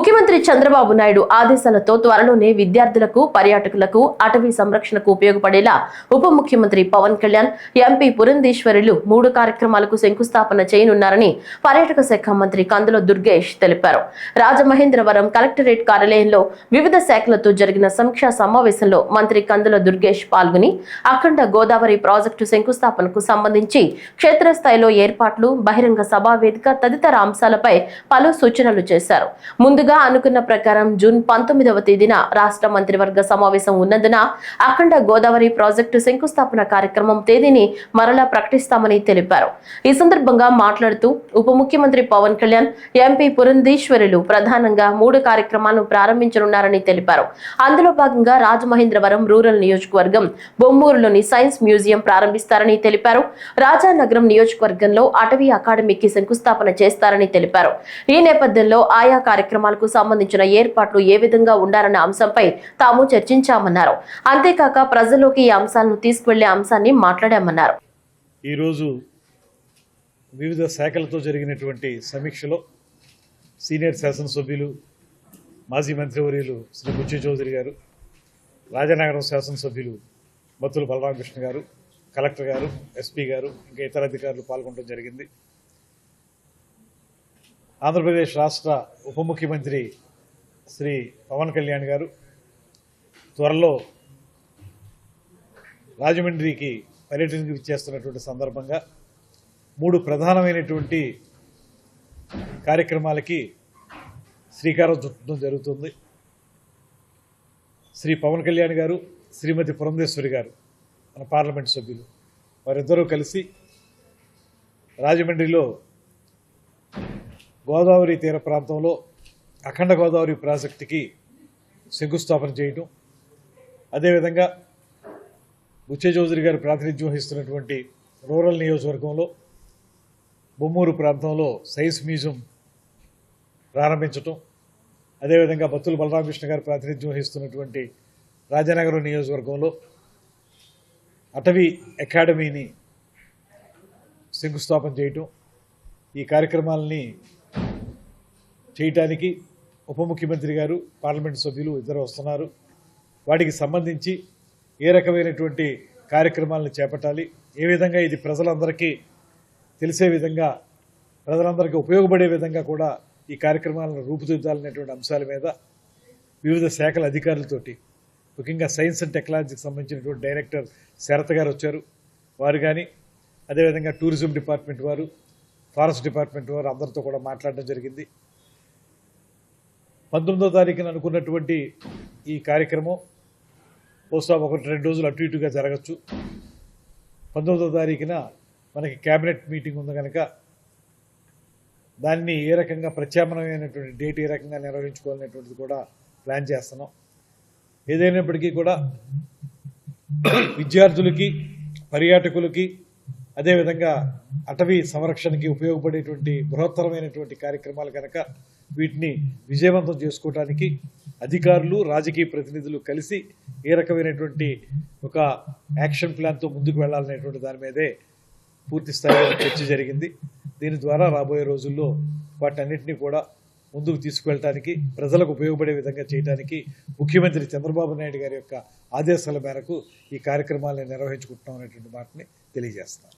ముఖ్యమంత్రి చంద్రబాబు నాయుడు ఆదేశాలతో త్వరలోనే విద్యార్థులకు, పర్యాటకులకు, అటవీ సంరక్షణకు ఉపయోగపడేలా ఉప ముఖ్యమంత్రి పవన్ కళ్యాణ్, ఎంపీ పురంధేశ్వరులు 3 కార్యక్రమాలకు శంకుస్థాపన చేయనున్నారని పర్యాటక శాఖ మంత్రి కందుల దుర్గేష్ తెలిపారు. రాజమహేంద్రవరం కలెక్టరేట్ కార్యాలయంలో వివిధ శాఖలతో జరిగిన సమీక్షా సమావేశంలో మంత్రి కందుల దుర్గేష్ పాల్గొని అఖండ గోదావరి ప్రాజెక్టు శంకుస్థాపనకు సంబంధించి క్షేత్రస్థాయిలో ఏర్పాట్లు, బహిరంగ సభా వేదిక తదితర అంశాలపై పలు సూచనలు చేశారు. ముందుగా అనుకున్న ప్రకారం జూన్ 19వ తేదీన రాష్ట్ర మంత్రివర్గ సమావేశం ఉన్నందున అఖండ గోదావరి ప్రాజెక్టు శంకుస్థాపన కార్యక్రమం తేదీని మరలా ప్రకటిస్తామని తెలిపారు. ఈ సందర్భంగా మాట్లాడుతూ ఉప ముఖ్యమంత్రి పవన్ కళ్యాణ్, ఎంపీ పురంధేశ్వరులు ప్రధానంగా 3 కార్యక్రమాలను ప్రారంభించనున్నారని తెలిపారు. అందులో భాగంగా రాజమహేంద్రవరం రూరల్ నియోజకవర్గం బొమ్మూరులోని సైన్స్ మ్యూజియం ప్రారంభిస్తారని తెలిపారు. రాజానగరం నియోజకవర్గంలో అటవీ అకాడమీకి శంకుస్థాపన చేస్తారని తెలిపారు. ఈ నేపథ్యంలో ఆయా కార్యక్రమాలకు సంబంధించిన ఏర్పాట్లు ఏ విధంగా ఉండాలన్న అంశంపై తాము చర్చించామన్నారు. అంతేకాక ప్రజల్లోకి ఈ అంశాలను తీసుకువెళ్లే అంశాన్ని మాట్లాడామన్నారు. ఈరోజు వివిధ శాఖలతో జరిగినటువంటి సమీక్షలో సీనియర్ శాసనసభ్యులు, మాజీ మంత్రివర్యులు శ్రీ బుచ్చి చౌదరి గారు, రాజనగరం శాసనసభ్యులు మత్తుల బలరామకృష్ణ గారు, కలెక్టర్ గారు, ఎస్పీ గారు, ఇంకా ఇతర అధికారులు పాల్గొనడం జరిగింది. ఆంధ్రప్రదేశ్ రాష్ట్ర ఉప ముఖ్యమంత్రి శ్రీ పవన్ కళ్యాణ్ గారు త్వరలో రాజమండ్రికి పర్యటనకు ఇచ్చేస్తున్నటువంటి సందర్భంగా 3 ప్రధానమైనటువంటి కార్యక్రమాలకి శ్రీకారం చుట్టడం జరుగుతుంది. శ్రీ పవన్ కళ్యాణ్ గారు, శ్రీమతి పురంధేశ్వరి గారు, మన పార్లమెంట్ సభ్యులు, వారిద్దరూ కలిసి రాజమండ్రిలో గోదావరి తీర ప్రాంతంలో అఖండ గోదావరి ప్రాజెక్టుకి శంకుస్థాపన చేయటం, అదేవిధంగా బుచ్చే చౌదరి గారు ప్రాతినిధ్యం వహిస్తున్నటువంటి రూరల్ నియోజకవర్గంలో బొమ్మూరు ప్రాంతంలో సైన్స్ మ్యూజియం ప్రారంభించటం, అదేవిధంగా బత్తుల బలరామకృష్ణ గారు ప్రాతినిధ్యం వహిస్తున్నటువంటి రాజనగరం నియోజకవర్గంలో అటవీ అకాడమీని శంకుస్థాపన చేయటం, ఈ కార్యక్రమాలని చేయటానికి ఉప ముఖ్యమంత్రి గారు, పార్లమెంట్ సభ్యులు ఇద్దరు వస్తున్నారు. వాటికి సంబంధించి ఏ రకమైనటువంటి కార్యక్రమాలను చేపట్టాలి, ఏ విధంగా ఇది ప్రజలందరికీ తెలిసే విధంగా, ప్రజలందరికీ ఉపయోగపడే విధంగా కూడా ఈ కార్యక్రమాలను రూపుదిద్దాలనేటువంటి అంశాల మీద వివిధ శాఖల అధికారులతోటి, ముఖ్యంగా సైన్స్ అండ్ టెక్నాలజీకి సంబంధించినటువంటి డైరెక్టర్ శరత్ గారు వచ్చారు. వారు కానీ, అదేవిధంగా టూరిజం డిపార్ట్మెంట్ వారు, ఫారెస్ట్ డిపార్ట్మెంట్ వారు అందరితో కూడా మాట్లాడడం జరిగింది. 19వ తారీఖున అనుకున్నటువంటి ఈ కార్యక్రమం బహుశా 1-2 రోజులు అటు ఇటుగా జరగచ్చు. 19వ తారీఖున మనకి క్యాబినెట్ మీటింగ్ ఉంది కనుక దాన్ని ఏ రకంగా ప్రత్యామ్నాయమైనటువంటి డేట్ ఏ రకంగా నిర్వహించుకోవాలనేటువంటిది కూడా ప్లాన్ చేస్తున్నాం. ఏదైనప్పటికీ కూడా విద్యార్థులకి, పర్యాటకులకి, అదేవిధంగా అటవీ సంరక్షణకి ఉపయోగపడేటువంటి బృహత్తరమైనటువంటి కార్యక్రమాలు కనుక వీటిని విజయవంతం చేసుకోవడానికి అధికారులు, రాజకీయ ప్రతినిధులు కలిసి ఏ రకమైనటువంటి ఒక యాక్షన్ ప్లాన్తో ముందుకు వెళ్లాలనేటువంటి దాని మీదే పూర్తి స్థాయిలో చర్చ జరిగింది. దీని ద్వారా రాబోయే రోజుల్లో వాటన్నిటినీ కూడా ముందుకు తీసుకువెళ్ళటానికి, ప్రజలకు ఉపయోగపడే విధంగా చేయడానికి ముఖ్యమంత్రి చంద్రబాబు నాయుడు గారి యొక్క ఆదేశాల మేరకు ఈ కార్యక్రమాలను నిర్వహించుకుంటున్నాం అనేటువంటి మాటని తెలియజేస్తున్నాం.